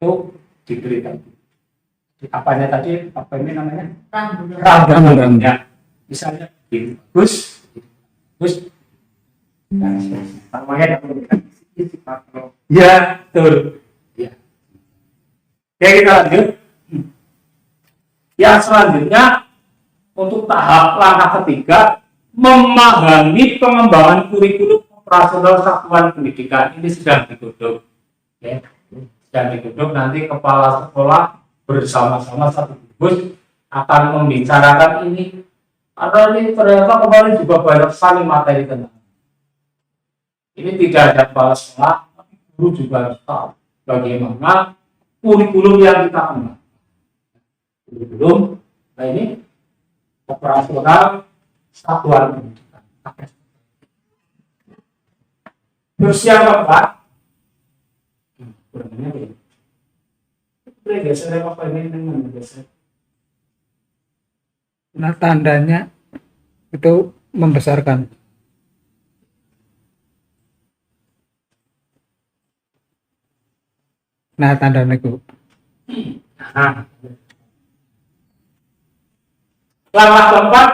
itu diberikan. Apanya tadi? Apa ini namanya? Rambu. Ya, misalnya bagus, namanya ya, betul. Ya. Oke, kita lanjut. Yang selanjutnya untuk tahap langkah ketiga, memahami pengembangan kurikulum operasional satuan pendidikan. Ini sedang digodok. Ya. Sedang digodok, nanti kepala sekolah bersama-sama satu gugus akan membicarakan ini. Karena ini ternyata kemarin juga banyak sekali materi tentang ini. Tidak ada kepala sekolah, tapi guru juga harus tahu bagaimana kurikulum yang kita kembangkan. Kurikulum, nah ini operasional satuan pendidikan. Terus yang keempat, Nah, tandanya itu membesarkan. Nah, tandanya itu. Langkah keempat,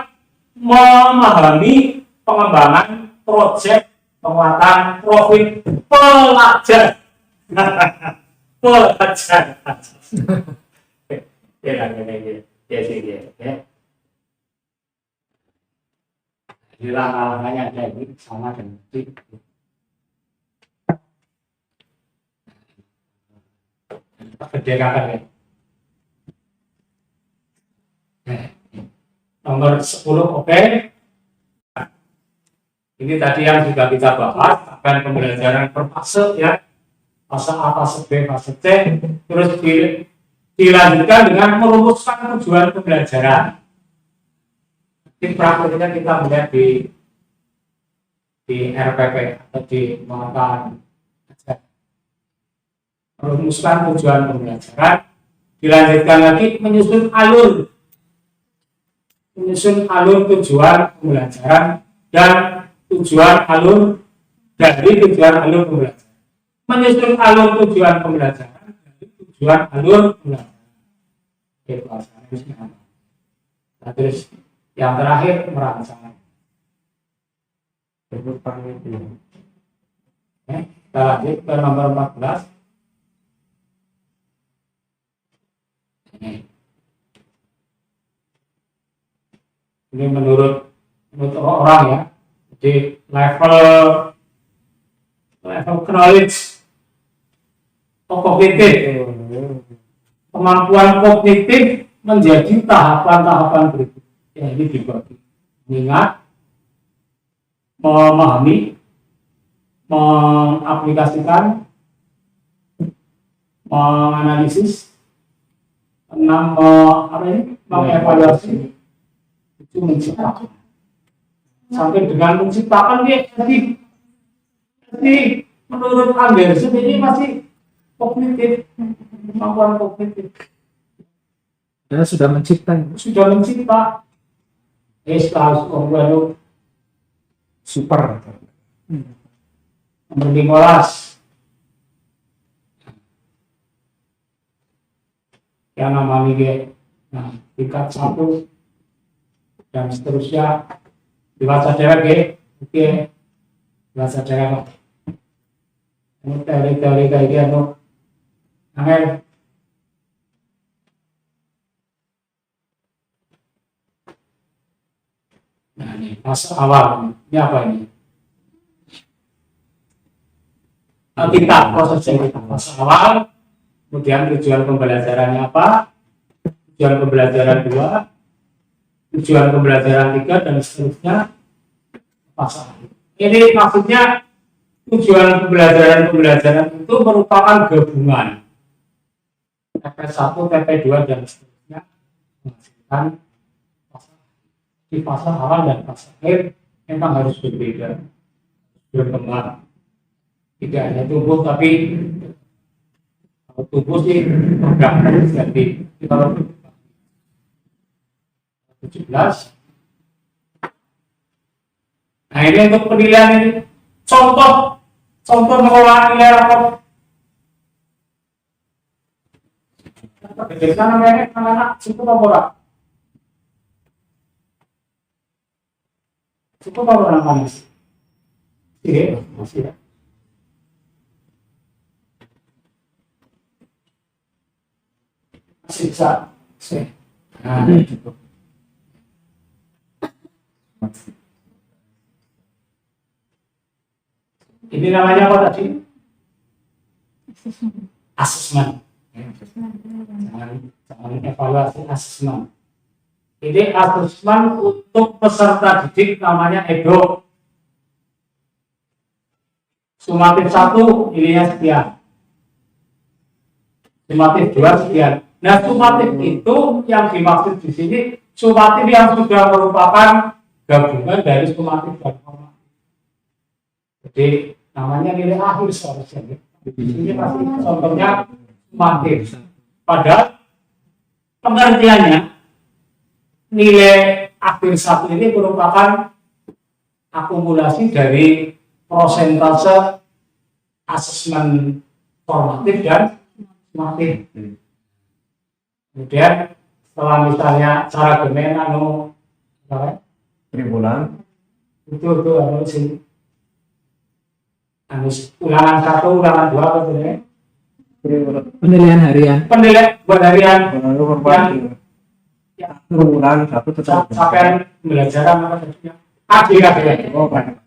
memahami pengembangan proyek penguatan profil pelajar. Pelajar. Ya. Di langkah-langkahnya ada ini sama dengan itu. Kedekankan ya. Nomor 10 oke. Ini tadi yang sudah kita bahas, akan pembelajaran per fase ya. Fase A, fase B, fase C. Terus dilanjutkan dengan merumuskan tujuan pembelajaran. Di prakteknya kita melihat di RPP atau di mata merumuskan tujuan pembelajaran. Dilanjutkan lagi menyusun alur tujuan pembelajaran dan tujuan alur dari tujuan alur pembelajaran. Menyusun alur tujuan pembelajaran dari tujuan alur pembelajaran. Nah, terus yang terakhir merancang. Kita lanjut ke nomor 14. Ini menurut orang ya, di level knowledge kognitif, kemampuan kognitif menjadi tahapan-tahapan berikut. Ya, ini dibagi mengingat, memahami, mengaplikasikan, menganalisis, mengevaluasi, itu menciptakan. Sampai dengan menciptakan dia jadi menurut Anderson ini masih kognitif, kemampuan kognitif. Ya, sudah mencipta. Setelah super. Nomor 15. Yang namanya dia, nah, tingkat 1 dan seterusnya dibaca dewek oke, dibaca dewek. Ini teori-teori kayak gitu, angel. Nah, ini fase awal, ini apa ini? Kita proses kita fase awal, kemudian tujuan pembelajarannya apa? Tujuan pembelajaran 2, tujuan pembelajaran 3 dan seterusnya. Ini maksudnya tujuan pembelajaran itu merupakan gabungan TP1, TP2 dan seterusnya menghasilkan di fase awal dan fase akhir memang harus berbeda, berkembang. Tidak hanya tumbuh tapi kalau tumbuh sih program harus ganti. Kalau 17. Nah, ini untuk penilaian ini contoh mengelola nilai rapor. Jadi namanya anak-anak cukup apa ora? Cukup apa ora panas? Iya, masih ya. Masih bisa. Masih. Nah, cukup. Ini namanya apa tadi? Asesmen. Jangan evaluasi, asesmen. Ini asesmen untuk peserta didik namanya Edo. Sumatif 1 nilainya sekian. Sumatif 2 sekian. Nah, sumatif itu yang dimaksud di sini sumatif yang sudah merupakan gabungan dari sumatif dan formatif. Jadi namanya nilai akhir seharusnya. Ini pasti contohnya sumatif. Padahal pengertiannya nilai akhir 1 ini merupakan akumulasi dari prosentase asesmen formatif dan sumatif. Kemudian setelah misalnya cara gemen tribulan itu sih ulangan 1, ulangan 2 apa sebenarnya? Penilaian harian. Penilaian buat harian yang tribulan 1 tetap capaian pembelajaran apa tadinya? KD. Oh, kan.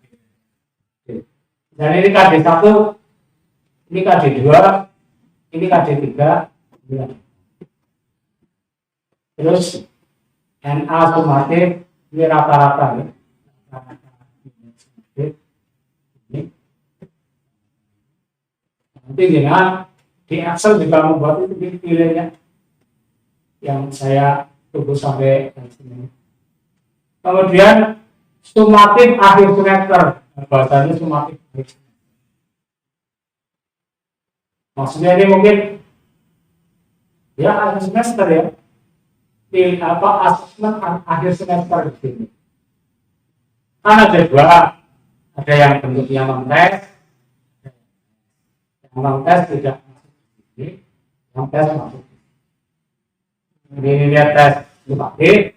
Dan ini KD 1, ini KD 2, ini KD 3. Terus NA sumatif ini rata-rata ya. Ini. Nanti dengan di Excel juga membuat itu nilainya yang saya tunggu sampai sini. Kemudian sumatif akhir semester, bahasanya sumatif akhir semester. Maksudnya ini mungkin ya akhir semester ya. Asesmen akhir semester di sini. Kan ada 2, ada yang bentuknya non-tes, yang non-tes tidak masuk di sini, yang tes masuk. Ini lihat tes sumatif,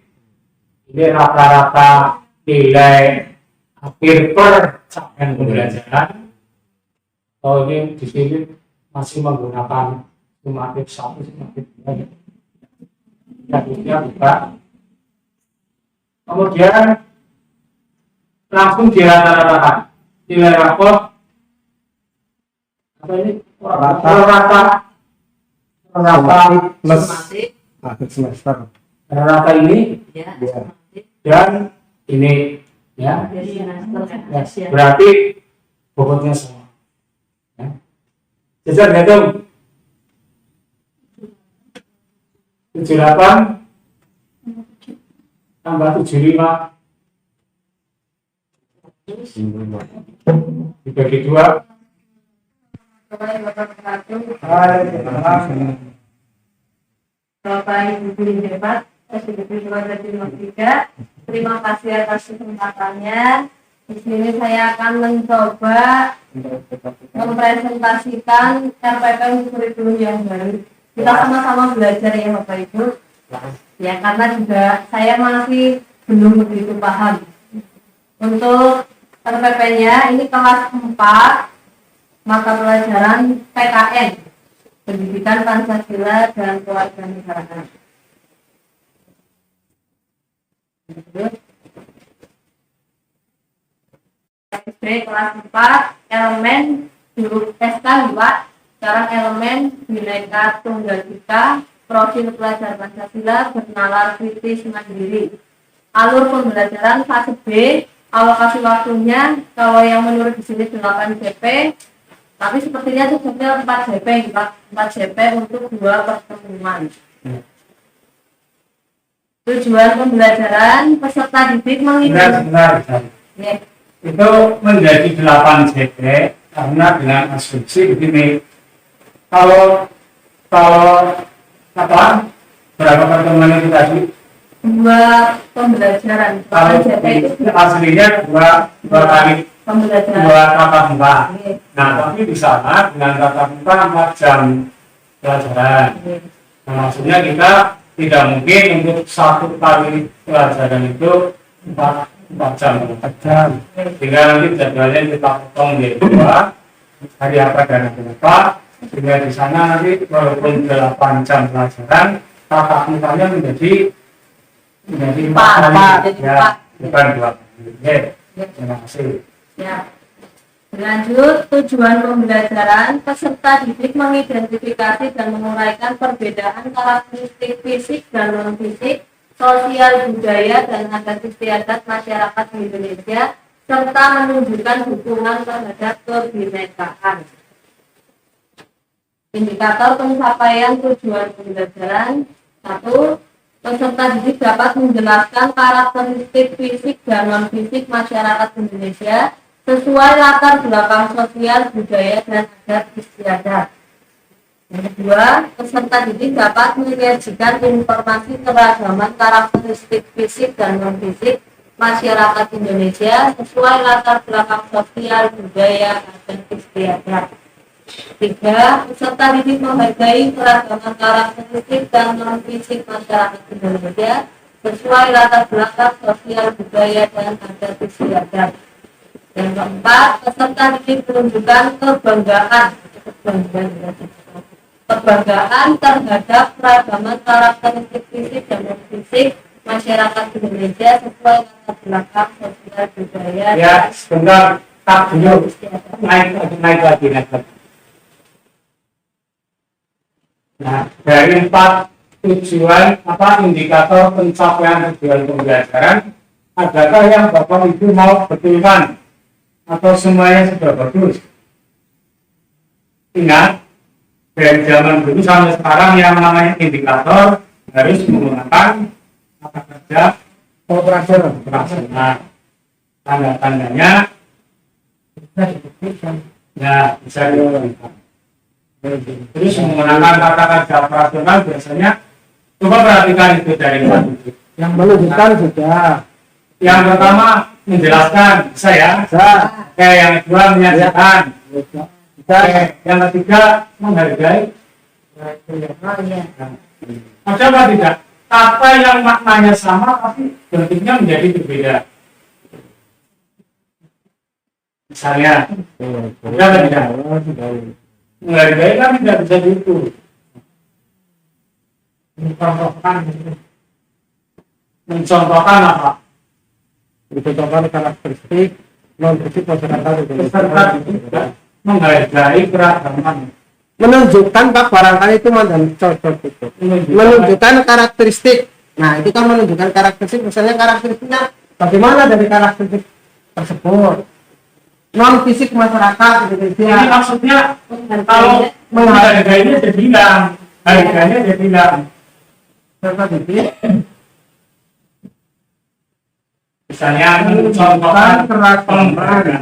ini rata-rata nilai akhir per capaian pembelajaran. Oh ini di sini masih menggunakan sumatif 1, sumatif 2. Jadinya buka. Kemudian langsung dirata-ratakan nilai rapor apa ini rata plus akhir semester rata ini Ya, dan ini ya, jadi ya. Berarti bobotnya sama ya. Jajar hitung 78 tambah 75 dibagi 2. Bapak Ibu guru hebat, terima kasih atas kesempatannya. Di sini saya akan mencoba mempresentasikan RPP kurikulum yang baru. Kita sama-sama belajar ya Bapak Ibu. Ya karena juga saya masih belum begitu paham. Untuk RPP-nya ini kelas 4 mata pelajaran PKN, Pendidikan Pancasila dan Kewarganegaraan. SD kelas 4 elemen huruf SK 2, sekarang elemen Bhinneka Tunggal Ika, profil pelajar Pancasila, bernalar kritis mandiri. Alur pembelajaran fase B, alokasi waktunya kalau yang menurut di sini 8 JP, tapi sepertinya cocoknya 4 JP, 4 JP untuk 2 pertemuan. Tujuan pembelajaran peserta didik mengikuti. Benar. Ya. Itu menjadi 8 JP karena dengan asumsi begini, kalau apa berapa pertemuan itu tadi? 2 pembelajaran. Kalau JP itu aslinya dua kali pembelajaran. 2 tatap muka. Oke. Nah tapi di sana dengan tatap muka 4 jam pelajaran. Oke. Nah, maksudnya kita tidak mungkin untuk satu kali pelajaran itu 4 jam. 4 jam. Sehingga nanti jadwalnya kita potong jadi 2 hari apa dan hari apa. Sehingga di sana nanti walaupun 8 jam pelajaran, tatap mukanya menjadi 4 kali. Ya, bukan 2 kali. Oke, terima kasih. Ya. Lanjut, tujuan pembelajaran, peserta didik mengidentifikasi dan menguraikan perbedaan karakteristik fisik dan non-fisik, sosial budaya dan adat istiadat masyarakat Indonesia, serta menunjukkan dukungan terhadap kebinekaan. Indikator pencapaian tujuan pembelajaran. 1. Peserta didik dapat menjelaskan karakteristik fisik dan non-fisik masyarakat Indonesia sesuai latar belakang sosial, budaya, dan adat istiadat. Yang kedua, peserta didik dapat menyajikan informasi keragaman karakteristik fisik dan non-fisik masyarakat Indonesia sesuai latar belakang sosial, budaya, adat istiadat. 3. Peserta didik menghargai keragaman karakteristik dan non-fisik masyarakat Indonesia sesuai latar belakang sosial, budaya, dan adat istiadat. Yang keempat, peserta didik menunjukkan kebanggaan terhadap keragaman karakteristik fisik dan non-fisik masyarakat Indonesia sesuai latar belakang sosial, budaya. Ya, sebentar, tak dulu. Naik lagi. Nah, dari 4 tujuan indikator pencapaian tujuan pembelajaran, adakah yang Bapak Ibu mau betulkan atau semuanya sudah bagus? Ingat, dari zaman dulu sampai sekarang yang namanya indikator harus menggunakan kata kerja operasional. Tanda-tandanya ya bisa dilakukan. Terus menggunakan kata kerja operasional biasanya, coba perhatikan itu dari itu. Yang menunjukkan sudah. Yang pertama menjelaskan, bisa ya? Bisa. Oke, yang kedua menyajikan. Bisa. Oke, yang ketiga menghargai. Ada apa tidak? Kata yang maknanya sama tapi bentuknya menjadi berbeda. Misalnya, ada apa tidak? Menghargai kan tidak bisa diukur. Mencontohkan apa? Dicontohkan karakteristik non-fisik masyarakat Peserta didik menghargai keragaman. menunjukkan Pak barangkali itu dan contoh itu menunjukkan karakteristik. Nah itu kan menunjukkan karakteristik, misalnya karakteristiknya bagaimana dari karakteristik tersebut non-fisik masyarakat Indonesia. Jadi maksudnya kalau menghargainya jadi bilang, harganya jadi bilang. Peserta didik Misalnya mencontohkan penghargaan,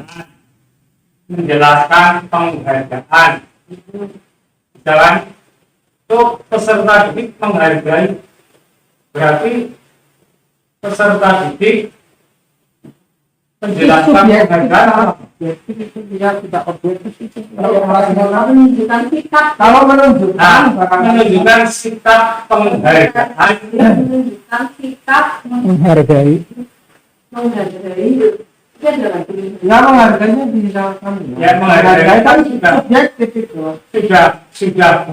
menjelaskan penghargaan. Jalan untuk peserta didik menghargai, berarti peserta didik menjelaskan penghargaan. itu dia tidak objektif itu. Menunjukkan sikap. Kalau menunjukkan Menunjukkan sikap penghargaan. Menunjukkan sikap Menghargai. menghargai. Itu adalah ya menghargainya bisa kan Ya, menghargai kan sudah. subjektif itu. sudah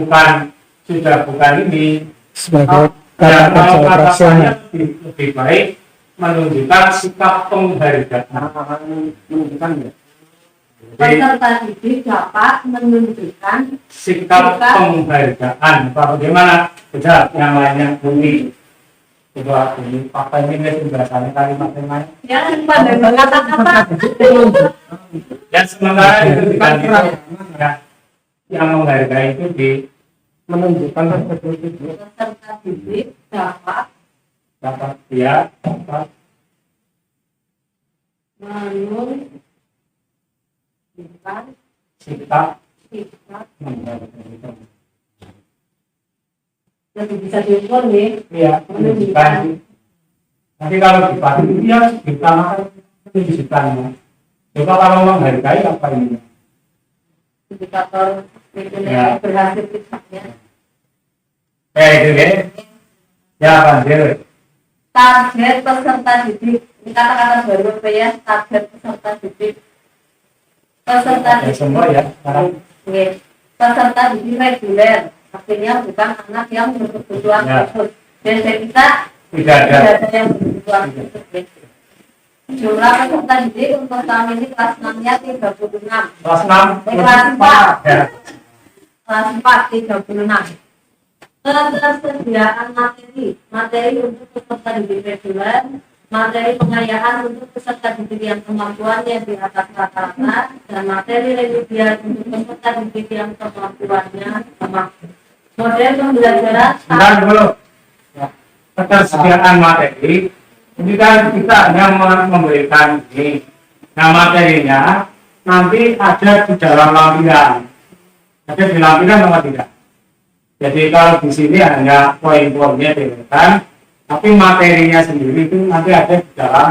bukan ini. Sebagai Ya, kata kerja kalau kata saya operasional. lebih baik menunjukkan sikap penghargaan. Menunjukkan ya. Jadi, peserta didik dapat menunjukkan sikap penghargaan. Bagaimana? Coba yang lainnya bumi. Coba ini apa ini bahasanya kalimat yang lain. yang pada kata-kata Dan sementara itu diganti ya, yang menghargai itu di Menunjukkan tersebut itu. peserta didik dapat dapat dia dapat menunjukkan sikap sikap menghargai. lebih bisa diukur nih. Iya, menunjukkan. Nanti kalau dibagi dia ditambahkan menunjukkannya. Coba kalau menghargai apa ini? Indikator Ya. berhasil sikapnya. Itu ya. Ya, lanjut. Target peserta didik. Ini kata-kata baru apa ya? Target peserta didik. Peserta Ya, didik. semua ya. Sekarang. Oke. Peserta didik reguler. Artinya bukan anak yang berkebutuhan Ya. khusus. Dan kita Tidak ada. tidak ada yang berkebutuhan khusus. Ya. Jumlah peserta didik untuk tahun ini kelas 6-nya 36. Kelas 6. Kelas 4. Ya. Kelas 4 36. Ketersediaan materi untuk peserta didik reguler, materi pengayaan untuk peserta didik yang kemampuannya di atas rata-rata, dan materi remedial untuk peserta didik yang kemampuannya lemah. Model pembelajaran Sebentar dulu. Ya. Ketersediaan materi. Ini kan kita hanya memberikan ini. Nah, materinya nanti ada di dalam lampiran. Ada di lampiran apa tidak? Jadi kalau di sini hanya poin-poinnya diberikan, tapi materinya sendiri itu nanti ada di dalam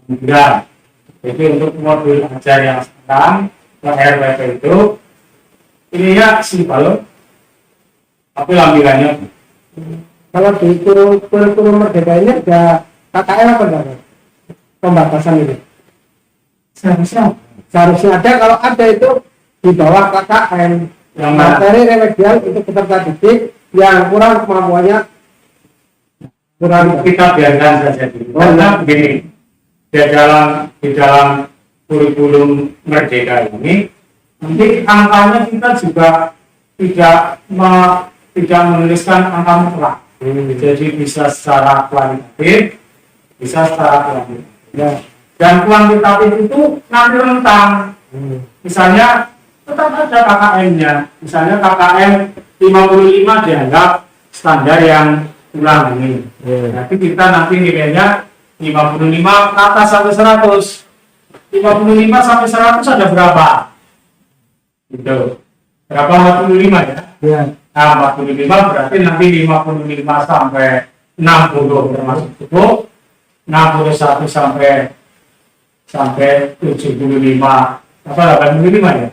lampiran. Jadi untuk modul ajar yang sekarang RWP itu ini ya simpel, tapi lampirannya Kalau di kurikulum merdeka ini ada KKN apa enggak? Pembatasan ini. Seharusnya ada, kalau ada itu di bawah KKN. yang mana? Materi remedial untuk peserta didik yang kurang kemampuannya kurang. Kita biarkan saja dulu. Oh, Karena begini, di dalam kurikulum merdeka ini, nanti angkanya kita juga tidak menuliskan angka mutlak. Jadi bisa secara kualitatif, bisa secara kuantitatif. Ya. Dan kuantitatif itu nanti rentang. Misalnya tetap ada KKM-nya. Misalnya KKM 55 dianggap standar yang ulang ini. Berarti kita nanti nilainya 55 ke atas sampai 100. 55 sampai 100 ada berapa? Gitu. Berapa 45 ya? Ya. Nah, 45 berarti nanti 55 sampai 60 termasuk cukup. 61 sampai 75 apa 85 ya?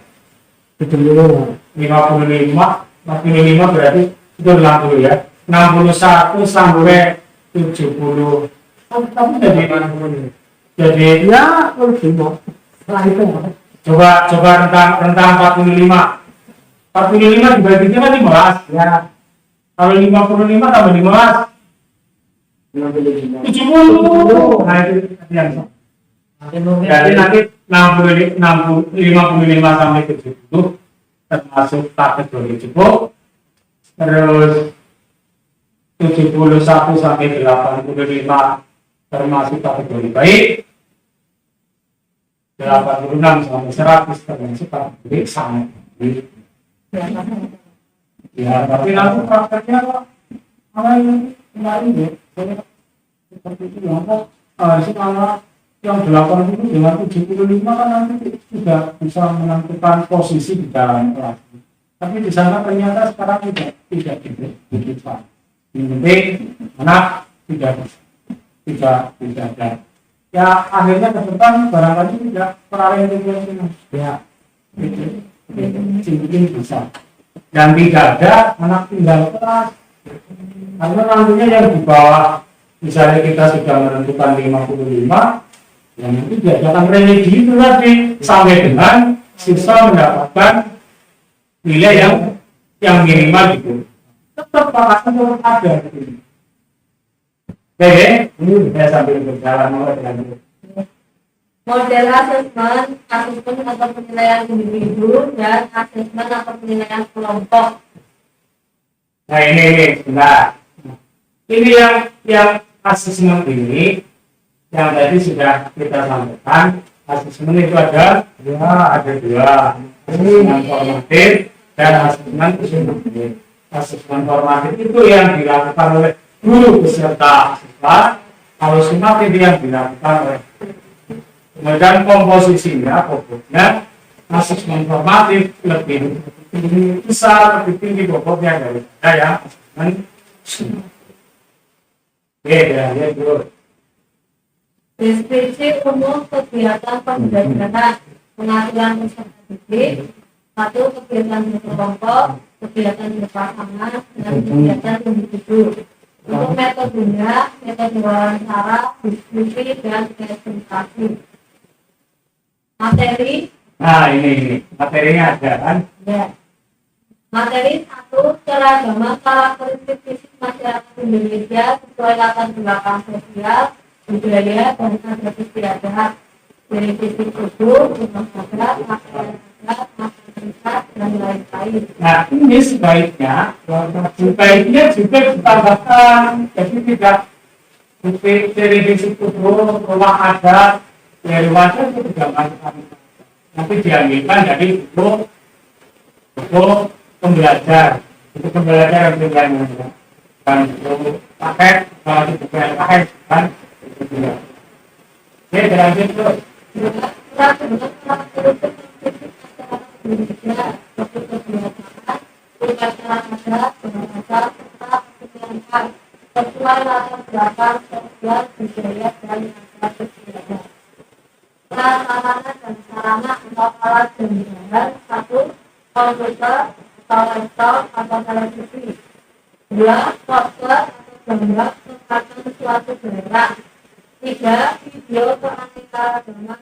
55 berarti itu 60 ya. 61 sampai 70. Oh, kamu jadi Ya, setelah itu coba rentang 45. 45 dibagi kan 15 ya. Kalau 55 tambah 15 70. Nah itu yang jadi nanti 55 sampai 70 termasuk kategori cukup, terus 71 sampai 85 termasuk kategori baik, 86 sampai 100 termasuk kategori sangat baik. Ya, tapi nanti prakteknya apa yang kemarin ya, seperti itu ya, sekarang yang 80 dengan 75 kan nanti sudah bisa menentukan posisi di dalam kelas. Tapi di sana ternyata sekarang tidak bisa. Yang penting anak tidak ada. Ya akhirnya ke depan barangkali tidak peralih tujuan. Ya, itu mungkin bisa. Dan tidak ada anak tinggal kelas. Karena nantinya yang di bawah, misalnya kita sudah menentukan 55, yang nanti diadakan religi itu tadi sampai dengan siswa mendapatkan nilai yang minimal itu tetap bakal ada gitu. Oke, ini saya sambil berjalan dengan model asesmen atau penilaian individu dan asesmen atau penilaian kelompok. nah ini sebentar. Ini yang asesmen ini yang tadi sudah kita sampaikan. Asesmen itu ada dua, asesmen formatif dan asesmen summatif. Asesmen formatif itu yang dilakukan oleh guru beserta siswa, kalau summatif yang dilakukan oleh. Kemudian komposisinya, bobotnya, asesmen formatif lebih besar, lebih tinggi bobotnya daripada yang asesmen summatif. Oke, ya dulu. Deskripsi umum kegiatan pembelajaran, pengaturan peserta didik, Satu, kegiatan berkelompok, kegiatan berpasangan, dan kegiatan individu. Untuk metodenya, metode wawancara, diskusi, dan presentasi. Materi, Nah, ini materinya ada kan? ya. Materi 1, keragaman karakteristik fisik masyarakat Indonesia sesuai latar belakang sosial, budaya, dan adat istiadat. Dari sisi tubuh, rumah tangga, pakaian adat, masyarakat, dan lain-lain. Nah, ini sebaiknya juga ditambahkan, jadi tidak dari sisi tubuh, rumah adat, dari wajah itu tidak masuk. Nanti diambilkan dari buku pembelajar, itu pembelajar yang tinggalnya kan buku paket, kalau itu buku yang paket kan itu juga. Oke, berlanjut terus. Surat sebagai karakteristik fisik masyarakat Indonesia seperti kebiasaan, upacara adat, bahasa, serta kesehatan sesuai latar belakang sosial, budaya, dan adat istiadat. Sarana dan sarana atau alat pembelajaran. 1, komputer atau laptop atau televisi. 2, poster atau gambar tentang suatu daerah. 3, video keanekaragaman